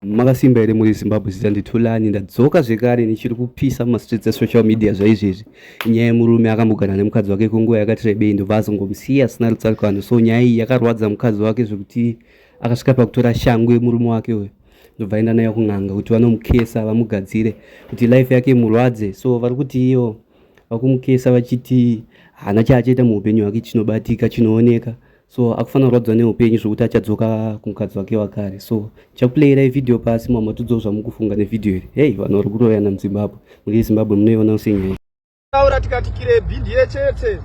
Makasimba here muri Zimbabwe zitandithulani ndadzoka zvekare ndichiri kupisa mumastreets esocial media zvaizvezvi nyaya yemurume akambogara nemukadzi wake kwenguva yakati rebei ndobva azongomusiya asina rutsarukano. So nyaya iyi yakarwadza mukadzi wake zvekuti akasvika pakutora shangu yemurume wake uyu ndobva aenda nayo kun'anga kuti vanomukesa vamugadzire kuti life yake murwadze. So vari kuti iyo vakumukesa vachiti hana chaachaita muupenyu hwake chinobatika chinooneka. So akufanira kurwadzwa neupenyu zvokuti achadzoka kumukadzi wake wakare. So chakuplayirai video pasi mamatudzo zvamukufunga nevideo iri. Hey, vanhu vari kuroyana muZimbabwe. Muri Zimbabwe munoiona senyaya. Taura tikati Kirebi ndiye chete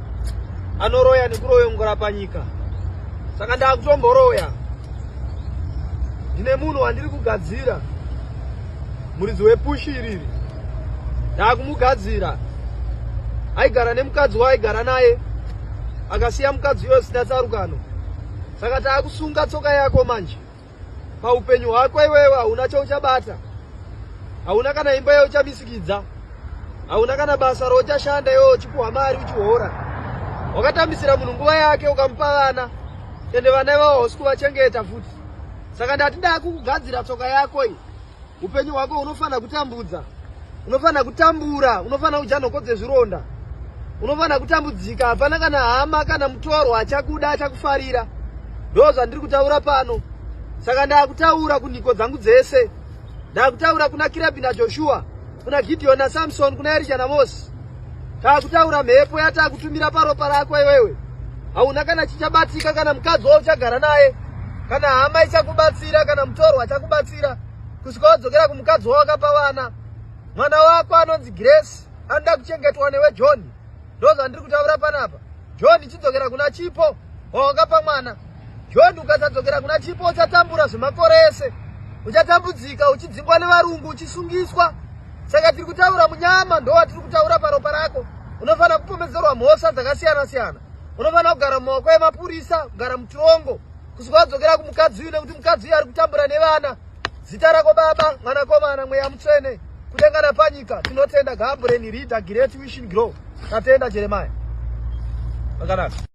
anoroya nekuroyongora panyika. Saka ndakutomboroya. Ndine munhu wandiri kugadzira. Muridzi wepushi iriri. Ndakumugadzira. Aigara nemukadzi waaigara naye. Akasiya mukadzi uyo sina tsarukano. Saka taakusunga tsoka yako manje. Paupenyu hwako iwewe hauna chauchabata. Hauna kana imba yauchamisikidza. Hauna kana basa rochashanda iwewe uchipuhwa mari uchihora. Wakatambisira munhu nguva yake ukamupa vana. Ende vana ivavo hausi kuvachengeta futi. Saka ndati ndakukugadzira tsoka yako iyi. Upenyu hwako unofana kutambudza. Unofana kutambura, unofana kujanokodze zvironda. Unofana kutambudzika, hapana kana hama kana mutoro achakuda achakufarira. Ndo zvandiri kutaura pano. Saka ndakutaura kunhiko dzangu dzese. Ndakutaura kuna Kirebi naJoshua, kuna Gideon naSamson, kuna Elisha naMosi. Takutaura mhepo yatakutumira paropa rako iwewe. Hauna kana chichabatika kana mukadzi wauchagara naye. Kana hama ichakubatsira kana mutoro achakubatsira. Kusvika wadzokera kumukadzi wawakapa vana. Mwana wako anonzi Grace, anoda kuchengetwa newe John. Ndo zvandiri kutaura panapa. John chidzokera kuna Chipo wawakapa mwana. John ukasadzokera kuna Chipo uchatambura zvemakore ese. Uchatambudzika uchidzingwa nevarungu uchisungiswa. Saka tiri kutaura munyama ndo watiri kutaura paropa rako. Unofana kupomedzerwa mhosva dzakasiyana siyana. Unofana kugara mumaoko emapurisa, kugara muchirongo. Kusvika wadzokera kumukadzi uyu nekuti mukadzi uyu ari kutambura nevana. Zita rako Baba, Mwanakomana, Mweya Mutsvene. Kudenga napanyika tinotenda Gabriel Rida Great Vision Grow. Tatenda Jeremiah. Makanaka.